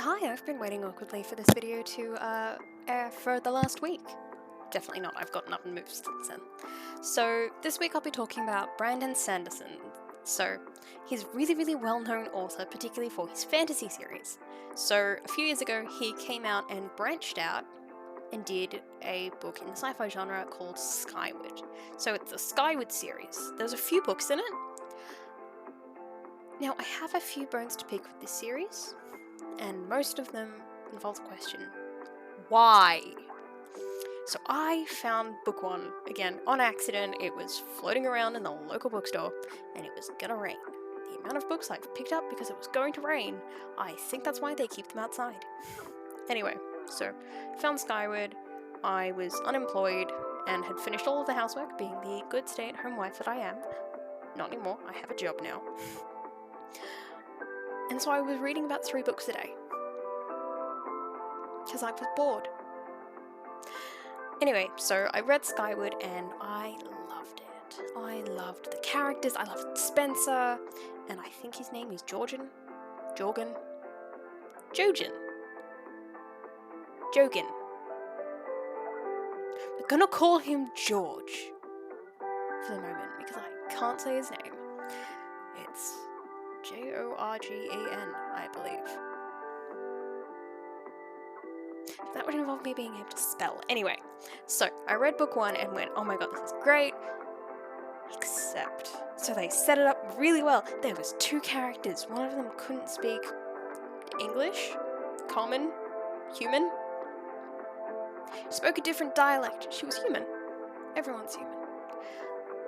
Hi, I've been waiting awkwardly for this video to air for the last week. Definitely not, I've gotten up and moved since then. So this week I'll be talking about Brandon Sanderson. So he's a really well-known author, particularly for his fantasy series. So a few years ago he came out and branched out and did a book in the sci-fi genre called Skyward. So it's the Skyward series. There's a few books in it. Now I have a few bones to pick with this series, and most of them involve the question, why? So I found book one, again, on accident. It was floating around in the local bookstore, and it was gonna rain. The amount of books I've picked up because it was going to rain, I think that's why they keep them outside. Anyway, so found Skyward. I was unemployed and had finished all of the housework, being the good stay-at-home wife that I am. Not anymore, I have a job now. And so I was reading about 3 books a day, because I was bored. Anyway, so I read Skyward and I loved it. I loved the characters, I loved Spencer, and I think his name is Jojen. We're gonna call him George for the moment because I can't say his name. It's Jorgen, I believe. That would involve me being able to spell. Anyway, so I read book 1 and went, oh my god, this is great. Except, so they set it up really well. There was 2 characters. One of them couldn't speak English, common, human. Spoke a different dialect. She was human. Everyone's human.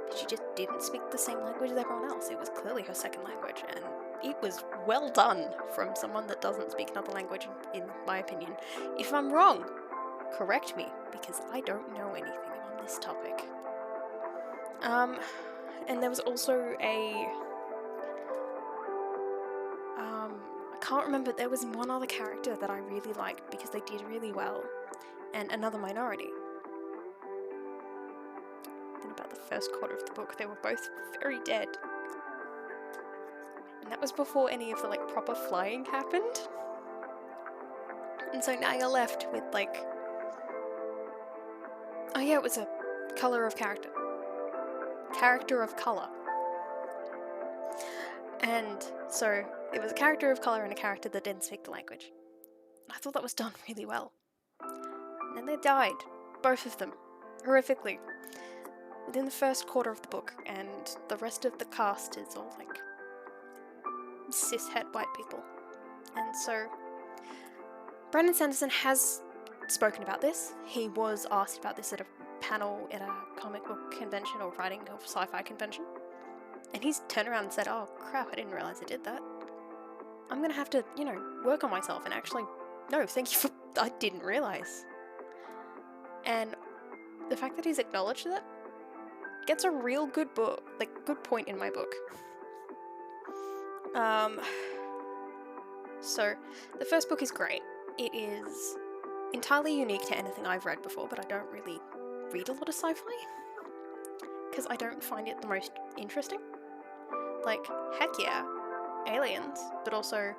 But she just didn't speak the same language as everyone else. It was clearly her second language, and it was well done from someone that doesn't speak another language, in my opinion. If I'm wrong, correct me, because I don't know anything on this topic. And there was also I can't remember, there was one other character that I really liked because they did really well, and another minority. In about the first quarter of the book, they were both very dead. And that was before any of the, proper flying happened. And so now you're left with, oh yeah, it was a color of character. Character of color. And so it was a character of color and a character that didn't speak the language. I thought that was done really well. And then they died. Both of them. Horrifically. Within the first quarter of the book, and the rest of the cast is all, cis-het white people. And so Brandon Sanderson has spoken about this. He was asked about this at a panel at a comic book convention or writing or sci-fi convention. And he's turned around and said, oh crap, I didn't realize I did that. I'm gonna have to, work on myself and actually, no, thank you for, I didn't realize. And the fact that he's acknowledged that gets a real good book, good point in my book. So the first book is great. It is entirely unique to anything I've read before, but I don't really read a lot of sci-fi because I don't find it the most interesting. Heck yeah, aliens, but also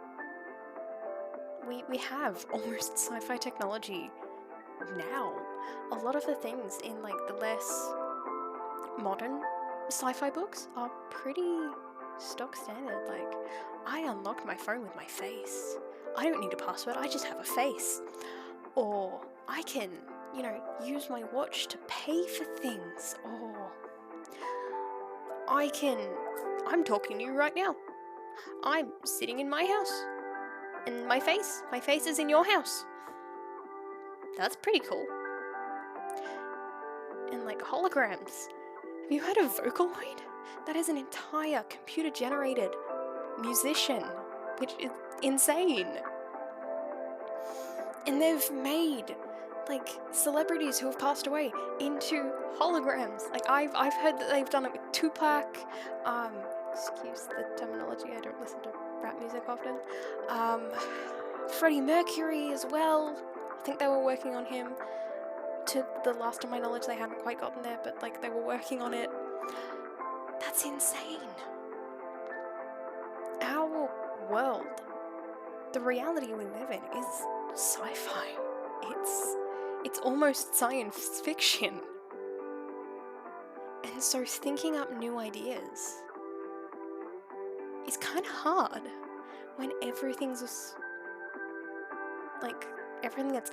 we have almost sci-fi technology now. A lot of the things in the less modern sci-fi books are pretty stock standard. I unlock my phone with my face. I don't need a password, I just have a face. Or I can, use my watch to pay for things. Or I'm talking to you right now. I'm sitting in my house. And my face is in your house. That's pretty cool. And holograms. Have you heard of Vocaloid? That is an entire computer-generated musician, which is insane. And they've made, celebrities who have passed away into holograms. I've heard that they've done it with Tupac, excuse the terminology, I don't listen to rap music often, Freddie Mercury as well. I think they were working on him. To the last of my knowledge, they hadn't quite gotten there, but they were working on it. That's insane. Our world the reality we live in is sci-fi. It's almost science fiction. And so thinking up new ideas is kind of hard when everything that's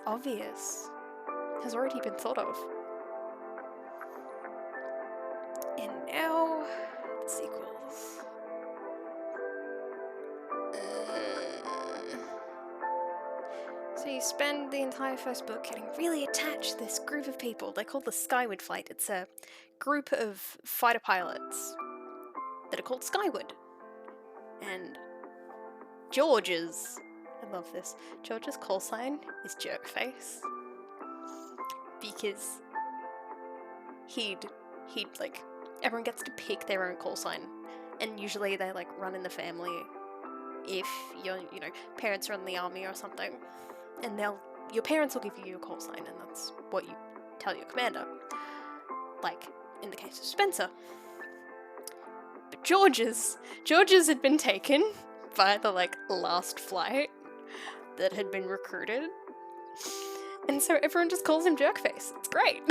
obvious has already been thought of. And now, the sequels. So you spend the entire first book getting really attached to this group of people. They're called the Skyward Flight. It's a group of fighter pilots that are called Skyward. And George's, I love this, George's call sign is Jerkface. Because he'd like, everyone gets to pick their own call sign. And usually they like run in the family if your parents are in the army or something. And your parents will give you your call sign, and that's what you tell your commander. Like, in the case of Spencer. But George's had been taken by the, last flight that had been recruited. And so everyone just calls him Jerkface. It's great.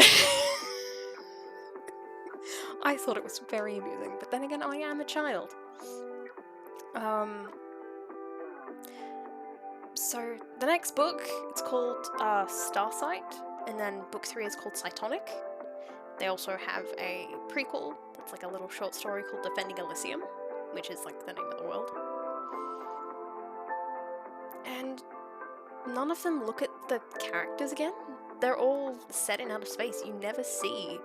I thought it was very amusing, but then again, I am a child. So the next book, it's called Starsight, and then book 3 is called Cytonic. They also have a prequel that's like a little short story called Defending Elysium, which is like the name of the world. And none of them look at the characters again. They're all set in outer space. You never see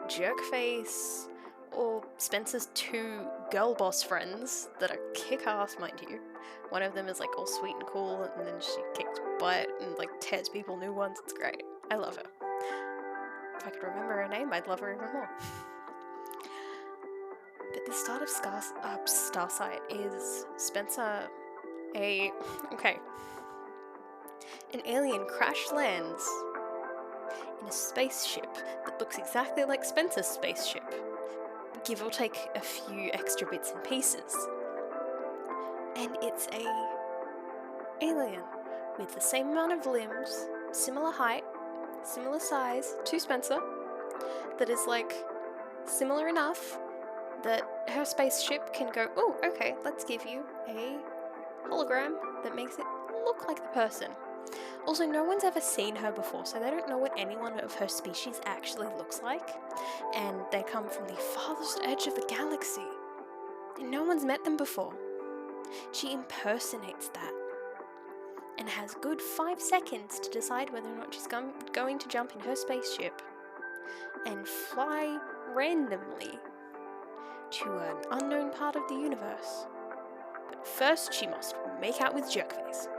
Jerkface or Spencer's 2 girl boss friends that are kick-ass, mind you. One of them is like all sweet and cool, and then she kicks butt and like tears people new ones. It's great. I love her. If I could remember her name, I'd love her even more. But the start of Starsight is Spencer, an alien crash lands in a spaceship that looks exactly like Spencer's spaceship, give or take a few extra bits and pieces. And it's a alien with the same amount of limbs, similar height, similar size to Spencer, that is like similar enough that her spaceship can go, oh, okay, let's give you a hologram that makes it look like the person. Also, no one's ever seen her before, so they don't know what anyone of her species actually looks like, and they come from the farthest edge of the galaxy, and no one's met them before. She impersonates that, and has good 5 seconds to decide whether or not she's going to jump in her spaceship and fly randomly to an unknown part of the universe. But first, she must make out with Jerkface.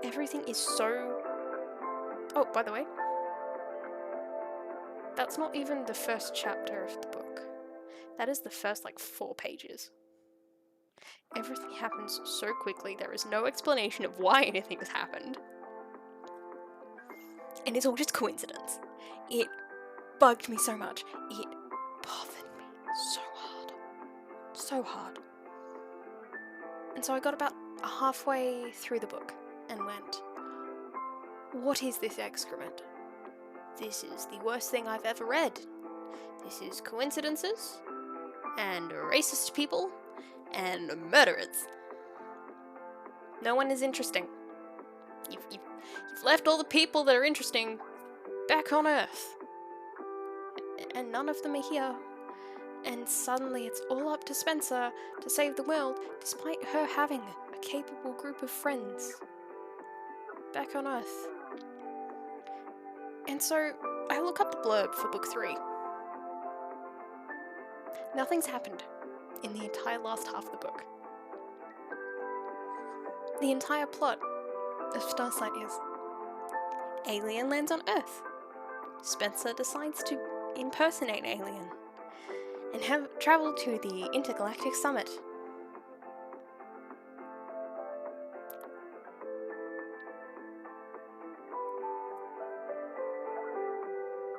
Everything is so... Oh, by the way, that's not even the first chapter of the book. That is the first, 4 pages. Everything happens so quickly, there is no explanation of why anything has happened. And it's all just coincidence. It bugged me so much. It bothered me so hard. So hard. And so I got about halfway through the book and went, what is this excrement? This is the worst thing I've ever read. This is coincidences, and racist people, and murderers. No one is interesting. You've left all the people that are interesting back on Earth. And none of them are here. And suddenly it's all up to Spencer to save the world, despite her having a capable group of friends back on Earth. And so I look up the blurb for book 3. Nothing's happened in the entire last half of the book. The entire plot of Starsight is alien lands on Earth. Spencer decides to impersonate an alien and have travel to the intergalactic summit.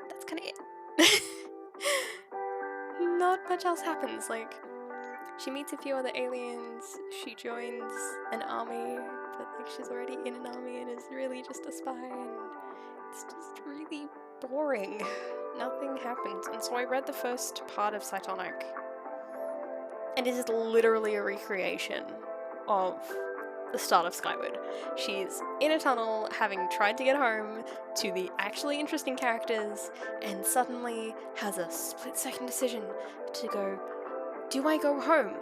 That's kind of it. Not much else happens. She meets a few other aliens, she joins an army, but like she's already in an army and is really just a spy, and it's just really boring. Nothing happens. And so I read the first part of Cytonic, and it is literally a recreation of the start of Skyward. She's in a tunnel, having tried to get home to the actually interesting characters, and suddenly has a split-second decision to go, do I go home?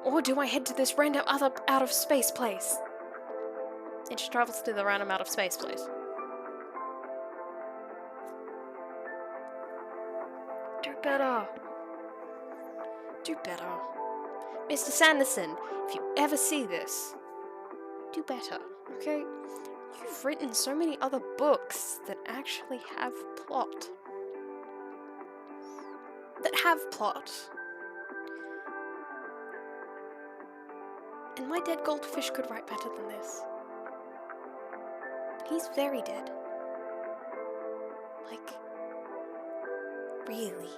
Or do I head to this random other out-of-space place? And she travels to the random out-of-space place. Do better. Do better. Mr. Sanderson, if you ever see this, do better, okay? You've written so many other books that actually have plot. And my dead goldfish could write better than this. He's very dead. Like, really,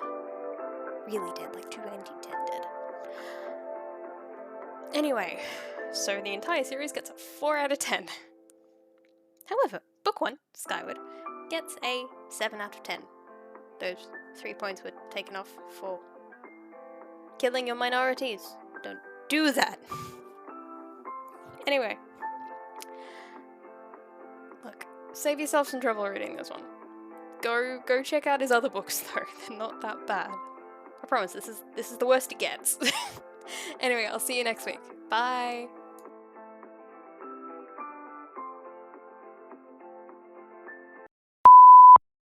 really dead, like 210 dead. Anyway, so the entire series gets a 4 out of 10. However, book 1, Skyward, gets a 7 out of 10. Those 3 points were taken off for killing your minorities. Don't do that. Anyway, look, save yourself some trouble reading this one. Go check out his other books though. They're not that bad. I promise this is the worst it gets. Anyway, I'll see you next week. Bye.